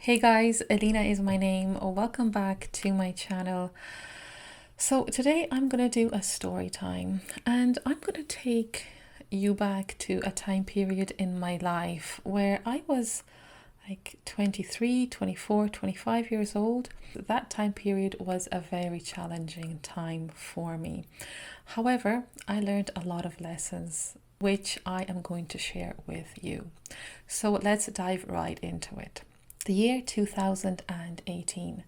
Hey guys, Alina is my name. Welcome back to my channel. So today I'm going to do a story time and I'm going to take you back to a time period in my life where I was like 23, 24, 25 years old. That time period was a very challenging time for me. However, I learned a lot of lessons which I am going to share with you. So let's dive right into it. The year 2018.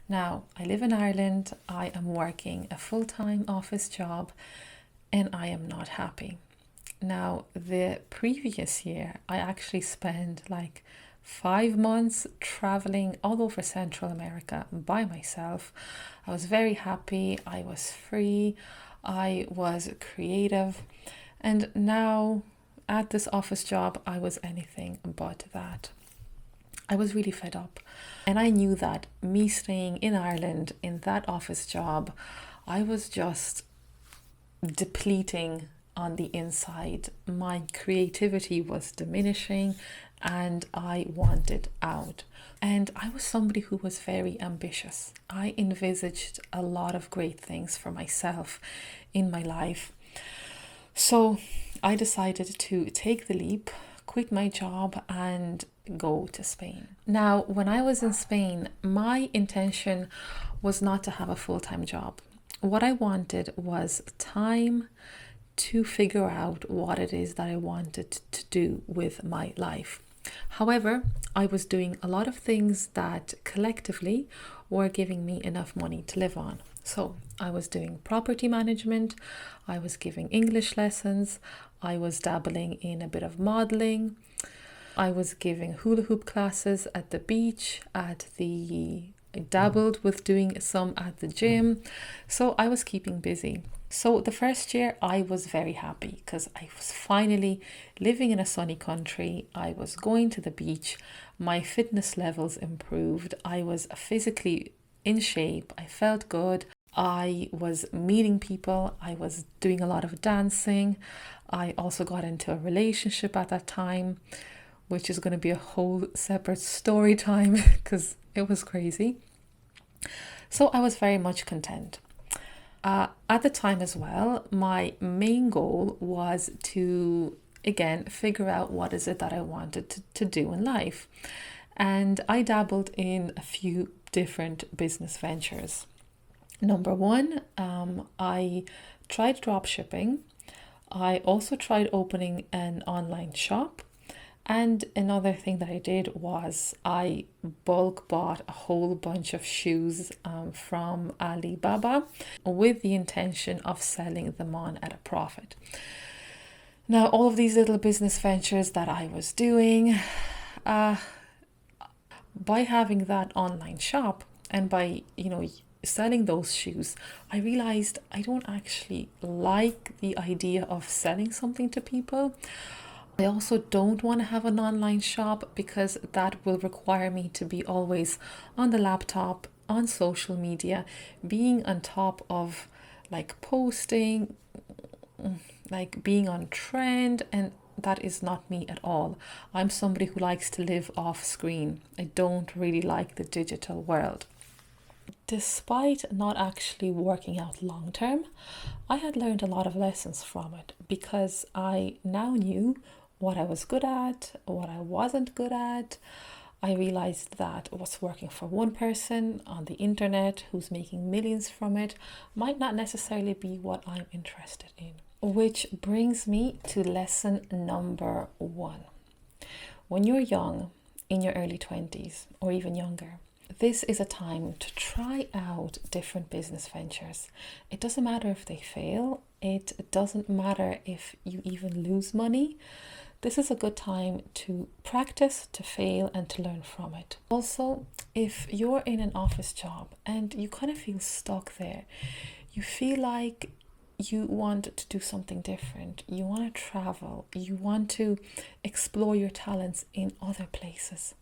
Now, I live in Ireland, I am working a full-time office job, and I am not happy. Now, the previous year, I actually spent like 5 months traveling all over Central America by myself. I was very happy, I was free, I was creative, and now at this office job, I was anything but that. I was really fed up. And I knew that me staying in Ireland in that office job, I was just depleting on the inside. My creativity was diminishing and I wanted out. And I was somebody who was very ambitious. I envisaged a lot of great things for myself in my life. So I decided to take the leap, quit my job, and go to Spain. Now, when I was in Spain, my intention was not to have a full time job. What I wanted was time to figure out what it is that I wanted to do with my life. However, I was doing a lot of things that collectively were giving me enough money to live on. So I was doing property management, I was giving English lessons, I was dabbling in a bit of modeling, I was giving hula hoop classes at the beach, I dabbled with doing some at the gym. So I was keeping busy. So the first year I was very happy because I was finally living in a sunny country. I was going to the beach. My fitness levels improved. I was physically in shape. I felt good. I was meeting people. I was doing a lot of dancing. I also got into a relationship at that time, which is going to be a whole separate story time because it was crazy. So I was very much content. At the time as well, my main goal was to, again, figure out what is it that I wanted to do in life. And I dabbled in a few different business ventures. Number one, I tried drop shipping. I also tried opening an online shop. And another thing that I did was I bulk bought a whole bunch of shoes from Alibaba with the intention of selling them on at a profit. Now, all of these little business ventures that I was doing, by having that online shop and by, selling those shoes, I realized I don't actually like the idea of selling something to people. I also don't want to have an online shop because that will require me to be always on the laptop, on social media, being on top of like posting, like being on trend, and that is not me at all. I'm somebody who likes to live off screen. I don't really like the digital world. Despite not actually working out long term, I had learned a lot of lessons from it because I now knew what I was good at, what I wasn't good at. I realized that what's working for one person on the internet who's making millions from it might not necessarily be what I'm interested in. Which brings me to lesson number one. When you're young, in your early 20s or even younger, this is a time to try out different business ventures. It doesn't matter if they fail. It doesn't matter if you even lose money. This is a good time to practice, to fail, and to learn from it. Also, if you're in an office job and you kind of feel stuck there, you feel like you want to do something different, you want to travel, you want to explore your talents in other places,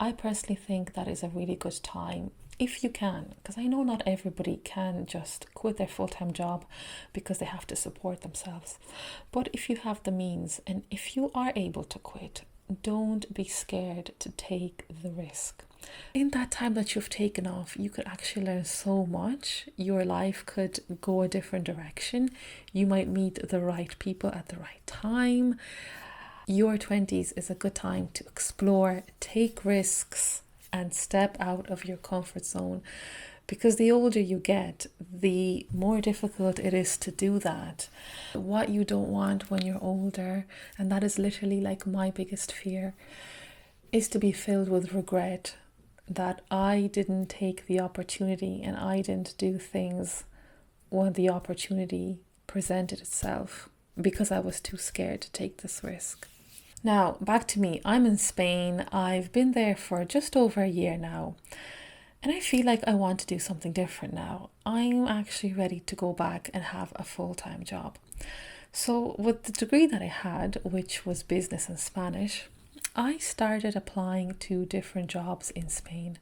I personally think that is a really good time if you can, because I know not everybody can just quit their full-time job because they have to support themselves. But if you have the means and if you are able to quit, don't be scared to take the risk. In that time that you've taken off, you could actually learn so much. Your life could go a different direction. You might meet the right people at the right time. Your 20s is a good time to explore, take risks, and step out of your comfort zone. Because the older you get, the more difficult it is to do that. What you don't want when you're older, and that is literally like my biggest fear, is to be filled with regret that I didn't take the opportunity and I didn't do things when the opportunity presented itself because I was too scared to take this risk. Now, back to me. I'm in Spain. I've been there for just over a year now. And I feel like I want to do something different now. I'm actually ready to go back and have a full-time job. So with the degree that I had, which was business and Spanish, I started applying to different jobs in Spain.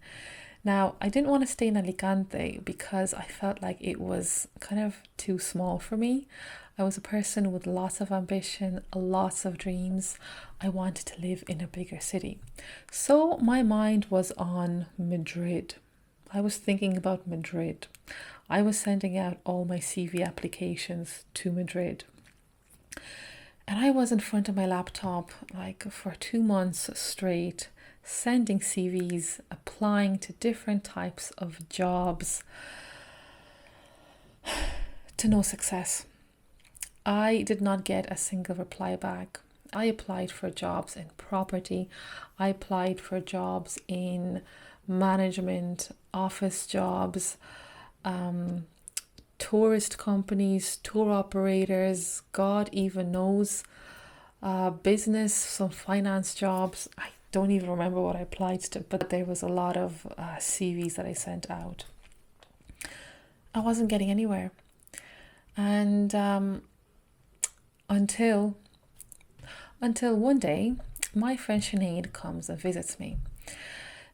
Now, I didn't want to stay in Alicante because I felt like it was kind of too small for me. I was a person with lots of ambition, lots of dreams. I wanted to live in a bigger city. So my mind was on Madrid. I was thinking about Madrid. I was sending out all my CV applications to Madrid. And I was in front of my laptop like for 2 months straight, sending CVs, applying to different types of jobs, to no success. I did not get a single reply back. I applied for jobs in property. I applied for jobs in management, office jobs, tourist companies, tour operators, God even knows, business, some finance jobs. I don't even remember what I applied to, but there was a lot of CVs that I sent out. I wasn't getting anywhere. And until one day, my friend Sinead comes and visits me.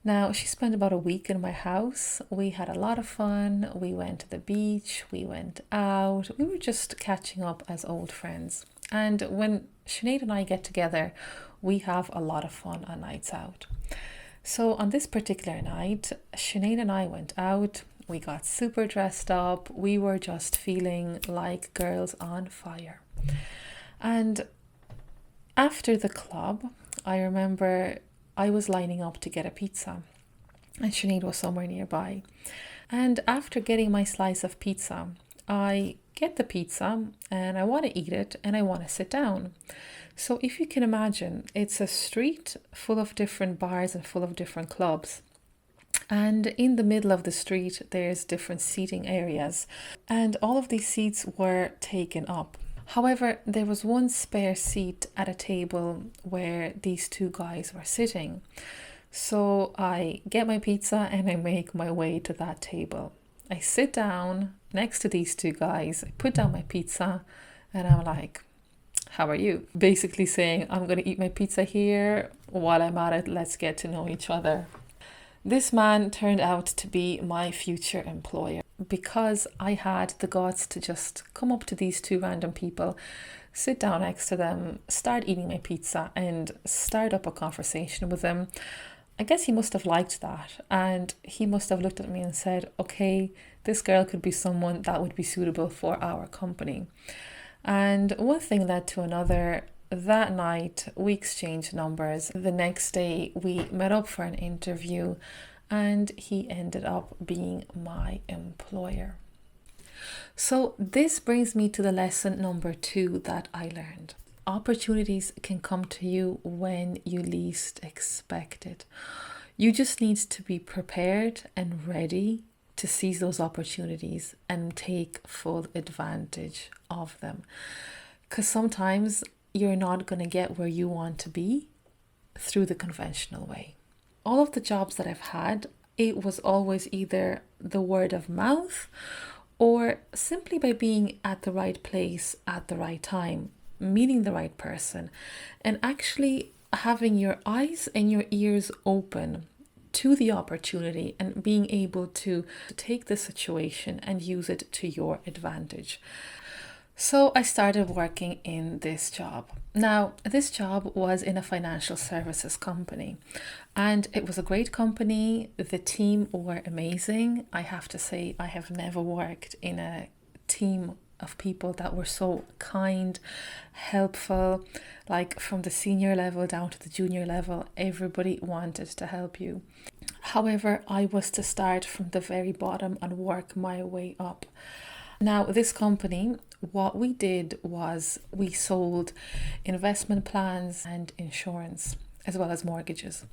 Now, she spent about a week in my house. We had a lot of fun. We went to the beach. We went out. We were just catching up as old friends. And when Sinead and I get together, we have a lot of fun on nights out. So on this particular night, Sinead and I went out. We got super dressed up. We were just feeling like girls on fire. And after the club, I remember I was lining up to get a pizza and Sinead was somewhere nearby. And after getting my slice of pizza, I get the pizza and I want to eat it and I want to sit down. So if you can imagine, it's a street full of different bars and full of different clubs. And in the middle of the street, there's different seating areas. And all of these seats were taken up. However, there was one spare seat at a table where these two guys were sitting. So I get my pizza and I make my way to that table. I sit down next to these two guys, I put down my pizza and I'm like, how are you? Basically saying, I'm going to eat my pizza here. While I'm at it, let's get to know each other. This man turned out to be my future employer because I had the guts to just come up to these two random people, sit down next to them, start eating my pizza and start up a conversation with them. I guess he must have liked that and he must have looked at me and said, okay, this girl could be someone that would be suitable for our company. And one thing led to another. That night, we exchanged numbers. The next day, we met up for an interview and he ended up being my employer. So this brings me to the lesson number 2 that I learned. Opportunities can come to you when you least expect it. You just need to be prepared and ready to seize those opportunities and take full advantage of them. Because sometimes you're not going to get where you want to be through the conventional way. All of the jobs that I've had, it was always either the word of mouth or simply by being at the right place at the right time, meeting the right person, and actually having your eyes and your ears open to the opportunity and being able to take the situation and use it to your advantage. So I started working in this job. Now, this job was in a financial services company, and it was a great company. The team were amazing. I have to say, I have never worked in a team of people that were so kind, helpful, like from the senior level down to the junior level, everybody wanted to help you. However, I was to start from the very bottom and work my way up. Now, this company, what we did was we sold investment plans and insurance, as well as mortgages.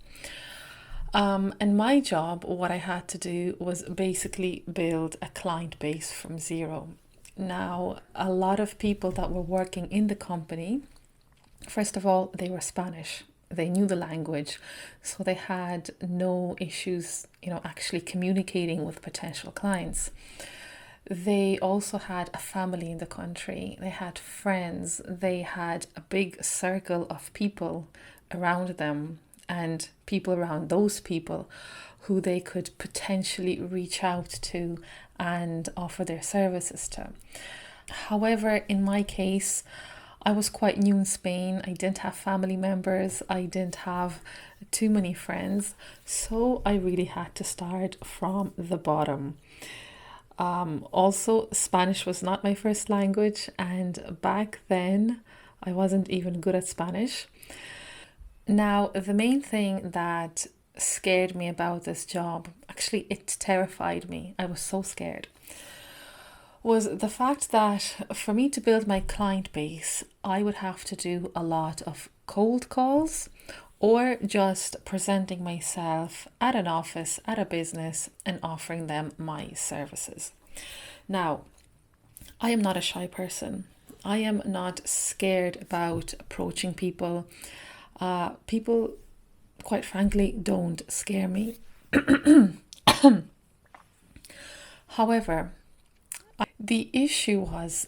And my job, what I had to do was basically build a client base from zero. Now, a lot of people that were working in the company, first of all, they were Spanish. They knew the language, so they had no issues, actually communicating with potential clients. They also had a family in the country. They had friends. They had a big circle of people around them and people around those people who they could potentially reach out to and offer their services to. However, in my case, I was quite new in Spain. I didn't have family members. I didn't have too many friends. So I really had to start from the bottom. Also, Spanish was not my first language, and back then I wasn't even good at Spanish. Now, the main thing that scared me about this job, actually, it terrified me. I was so scared. Was the fact that for me to build my client base, I would have to do a lot of cold calls or just presenting myself at an office, at a business, and offering them my services. Now, I am not a shy person. I am not scared about approaching people. People, quite frankly, don't scare me. However, the issue was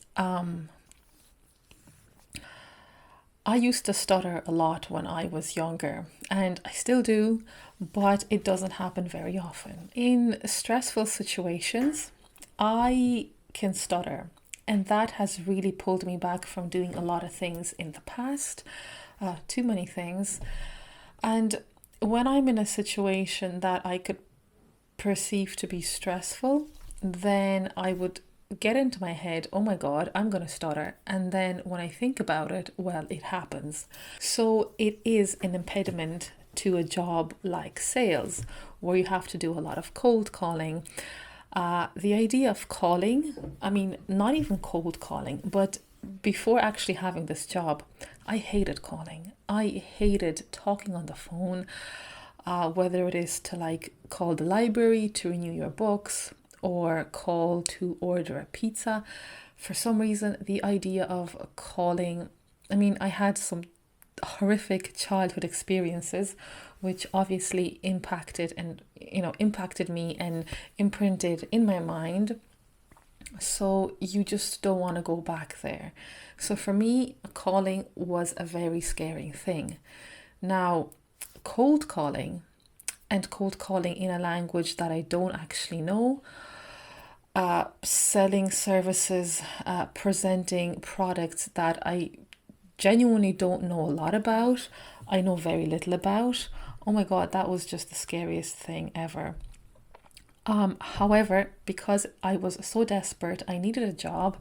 I used to stutter a lot when I was younger, and I still do, but it doesn't happen very often. In stressful situations, I can stutter, and that has really pulled me back from doing a lot of things in the past, too many things. And when I'm in a situation that I could perceive to be stressful, then I would get into my head, oh my God, I'm going to stutter. And then when I think about it, well, it happens. So it is an impediment to a job like sales, where you have to do a lot of cold calling. The idea of calling, I mean, not even cold calling, but before actually having this job, I hated calling. I hated talking on the phone, whether it is to like call the library to renew your books or call to order a pizza. For some reason, the idea of calling, I mean, I had some horrific childhood experiences which obviously impacted me and imprinted in my mind. So you just don't want to go back there. So for me, calling was a very scary thing. Now, cold calling and cold calling in a language that I don't actually know, selling services, presenting products that I genuinely don't know a lot about, I know very little about. Oh my God, that was just the scariest thing ever. However, because I was so desperate, I needed a job.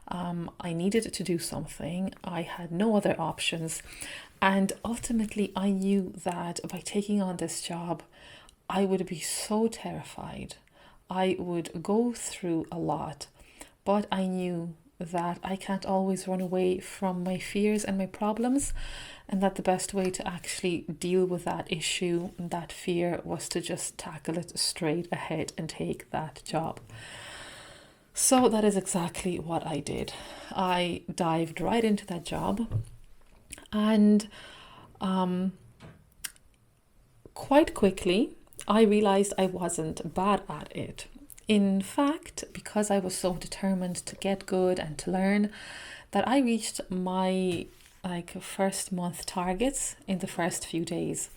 I needed to do something. I had no other options. And ultimately, I knew that by taking on this job, I would be so terrified. I would go through a lot, but I knew that I can't always run away from my fears and my problems, and that the best way to actually deal with that issue, that fear, was to just tackle it straight ahead and take that job. So that is exactly what I did. I dived right into that job, and quite quickly I realized I wasn't bad at it. In fact, because I was so determined to get good and to learn, that I reached my first month targets in the first few days.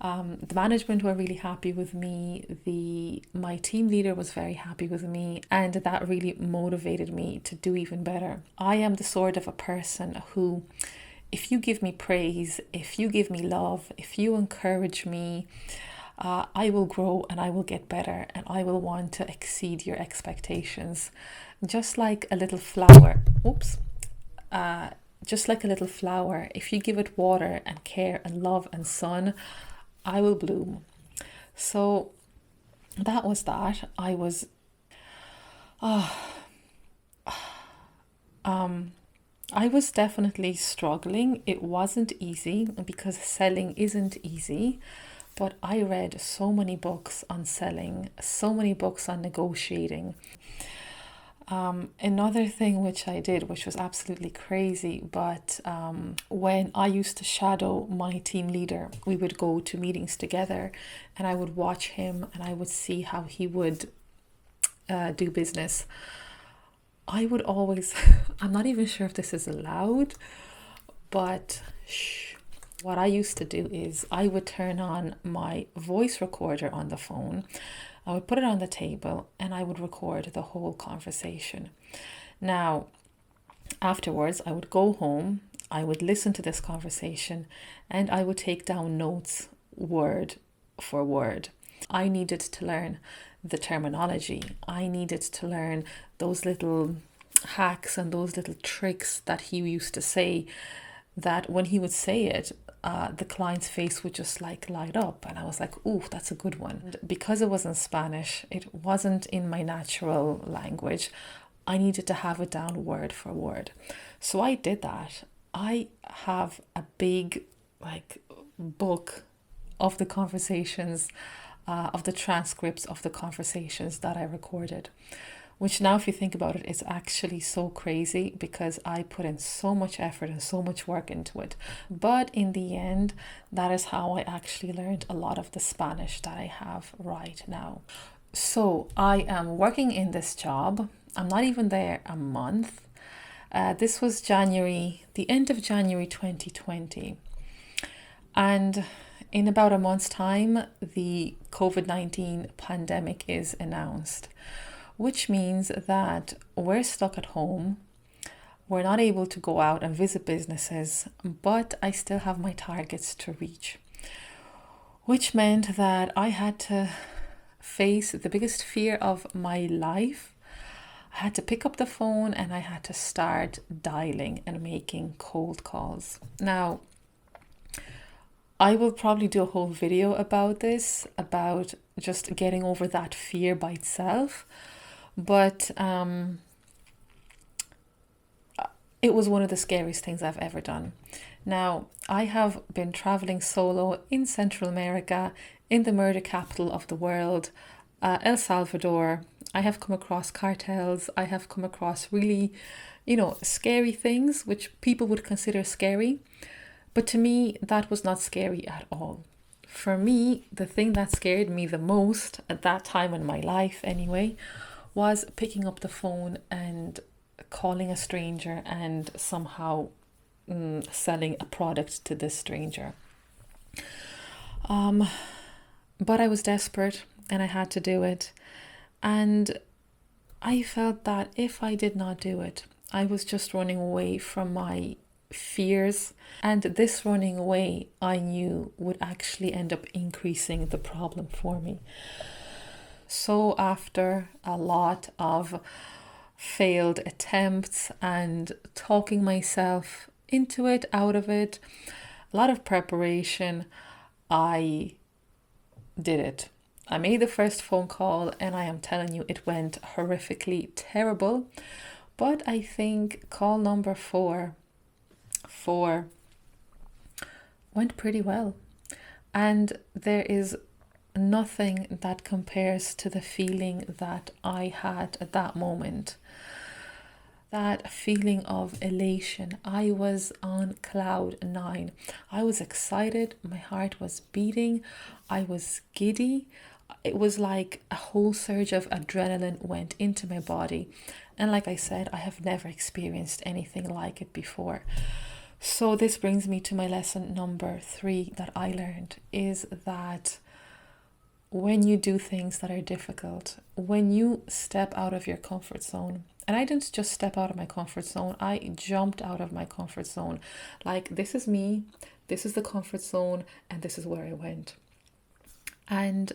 The management were really happy with me. My team leader was very happy with me, and that really motivated me to do even better. I am the sort of a person who, if you give me praise, if you give me love, if you encourage me, I will grow and I will get better and I will want to exceed your expectations. Just like a little flower. Oops. Just like a little flower, if you give it water and care and love and sun, I will bloom. So that was that. I was definitely struggling. It wasn't easy because selling isn't easy. But I read so many books on selling, so many books on negotiating. Another thing which I did, which was absolutely crazy, but when I used to shadow my team leader, we would go to meetings together and I would watch him and I would see how he would do business. I would always, I'm not even sure if this is allowed, but what I used to do is I would turn on my voice recorder on the phone. I would put it on the table and I would record the whole conversation. Now, afterwards, I would go home, I would listen to this conversation, and I would take down notes word for word. I needed to learn the terminology. I needed to learn those little hacks and those little tricks that he used to say, that when he would say it, the client's face would just like light up. And I was like, ooh, that's a good one. And because it was in Spanish, it wasn't in my natural language. I needed to have it down word for word. So I did that. I have a big book of the conversations, of the transcripts of the conversations that I recorded. Which now, if you think about it, it's actually so crazy because I put in so much effort and so much work into it. But in the end, that is how I actually learned a lot of the Spanish that I have right now. So I am working in this job. I'm not even there a month. This was January, the end of January 2020. And in about a month's time, the COVID-19 pandemic is announced, which means that we're stuck at home. We're not able to go out and visit businesses, but I still have my targets to reach, which meant that I had to face the biggest fear of my life. I had to pick up the phone and I had to start dialing and making cold calls. Now, I will probably do a whole video about this, about just getting over that fear by itself. But it was one of the scariest things I've ever done. Now, I have been traveling solo in Central America, in the murder capital of the world, El Salvador. I have come across cartels. I have come across really, scary things, which people would consider scary. But to me, that was not scary at all. For me, the thing that scared me the most at that time in my life anyway, was picking up the phone and calling a stranger and somehow selling a product to this stranger. But I was desperate and I had to do it. And I felt that if I did not do it, I was just running away from my fears. And this running away, I knew, would actually end up increasing the problem for me. So after a lot of failed attempts and talking myself into it, out of it, a lot of preparation, I did it. I made the first phone call and I am telling you, it went horrifically terrible. But I think call number four went pretty well. And there is nothing that compares to the feeling that I had at that moment. That feeling of elation. I was on cloud 9. I was excited. My heart was beating. I was giddy. It was like a whole surge of adrenaline went into my body. And like I said, I have never experienced anything like it before. So this brings me to my lesson number 3 that I learned, is that when you do things that are difficult, when you step out of your comfort zone And I didn't just step out of my comfort zone, I jumped out of my comfort zone. Like, this is me, this is the comfort zone, and this is where I went. And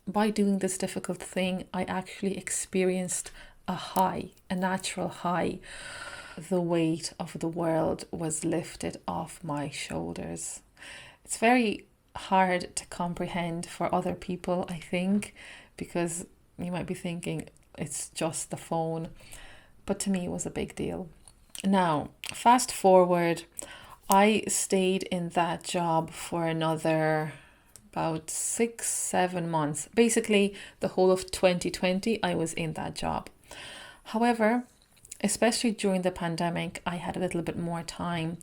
by doing this difficult thing, I actually experienced a high, a natural high. The weight of the world was lifted off my shoulders. It's very hard to comprehend for other people, I think, because you might be thinking it's just the phone. But to me, it was a big deal. Now, fast forward, I stayed in that job for another about 6-7 months. Basically, the whole of 2020, I was in that job. However, especially during the pandemic, I had a little bit more time.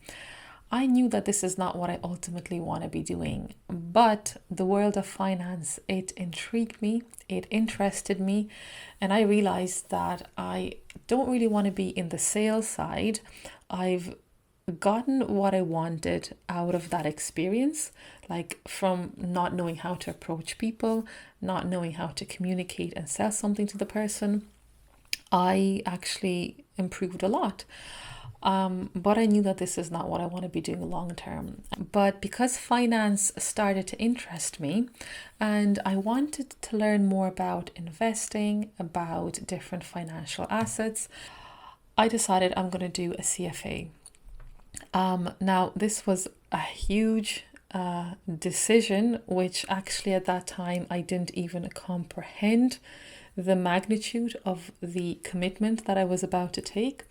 I knew that this is not what I ultimately want to be doing, but the world of finance, it intrigued me, it interested me, and I realized that I don't really want to be in the sales side. I've gotten what I wanted out of that experience, like from not knowing how to approach people, not knowing how to communicate and sell something to the person. I actually improved a lot. But I knew that this is not what I want to be doing long term. But because finance started to interest me and I wanted to learn more about investing, about different financial assets, I decided I'm going to do a CFA. Now, this was a huge decision, which actually at that time I didn't even comprehend the magnitude of the commitment that I was about to take.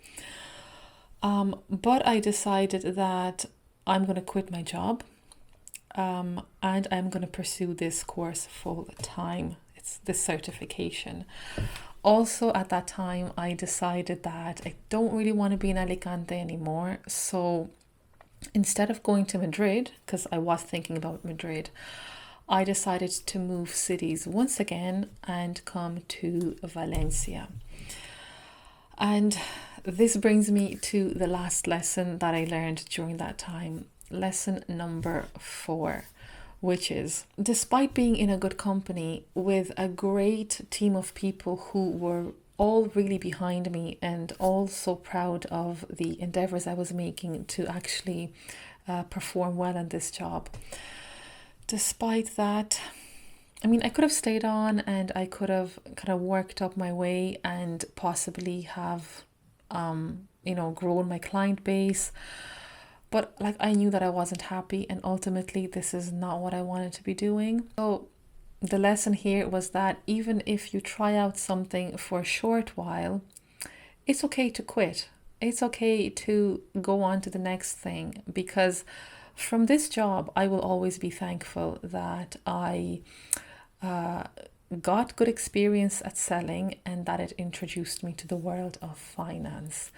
But I decided that I'm going to quit my job and I'm going to pursue this course full time. It's the certification. Also, at that time, I decided that I don't really want to be in Alicante anymore. So instead of going to Madrid, because I was thinking about Madrid, I decided to move cities once again and come to Valencia. And this brings me to the last lesson that I learned during that time. Lesson number 4, which is, despite being in a good company with a great team of people who were all really behind me and all so proud of the endeavors I was making to actually perform well in this job, despite that, I mean, I could have stayed on and I could have kind of worked up my way and possibly have, grown my client base. But like, I knew that I wasn't happy and ultimately this is not what I wanted to be doing. So the lesson here was that even if you try out something for a short while, it's okay to quit. It's okay to go on to the next thing, because from this job, I will always be thankful that I got good experience at selling and that it introduced me to the world of finance.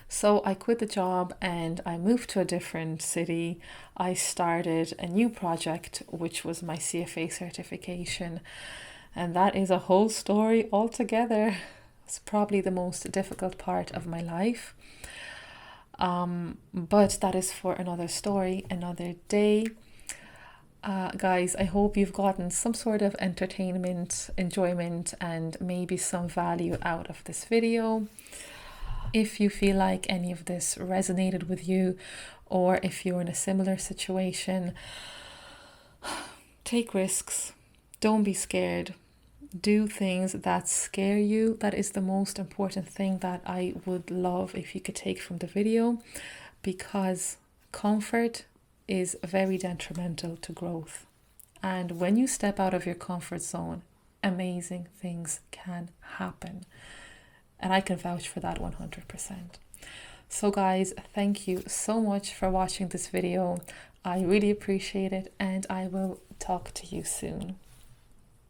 So I quit the job and I moved to a different city. I started a new project, which was my CFA certification. And that is a whole story altogether. It's probably the most difficult part of my life. But that is for another story, another day. Guys, I hope you've gotten some sort of entertainment, enjoyment, and maybe some value out of this video. If you feel like any of this resonated with you, or if you're in a similar situation, take risks. Don't be scared. Do things that scare you. That is the most important thing that I would love if you could take from the video, because comfort is very detrimental to growth. And when you step out of your comfort zone, amazing things can happen. And I can vouch for that 100%. So guys, thank you so much for watching this video. I really appreciate it, and I will talk to you soon.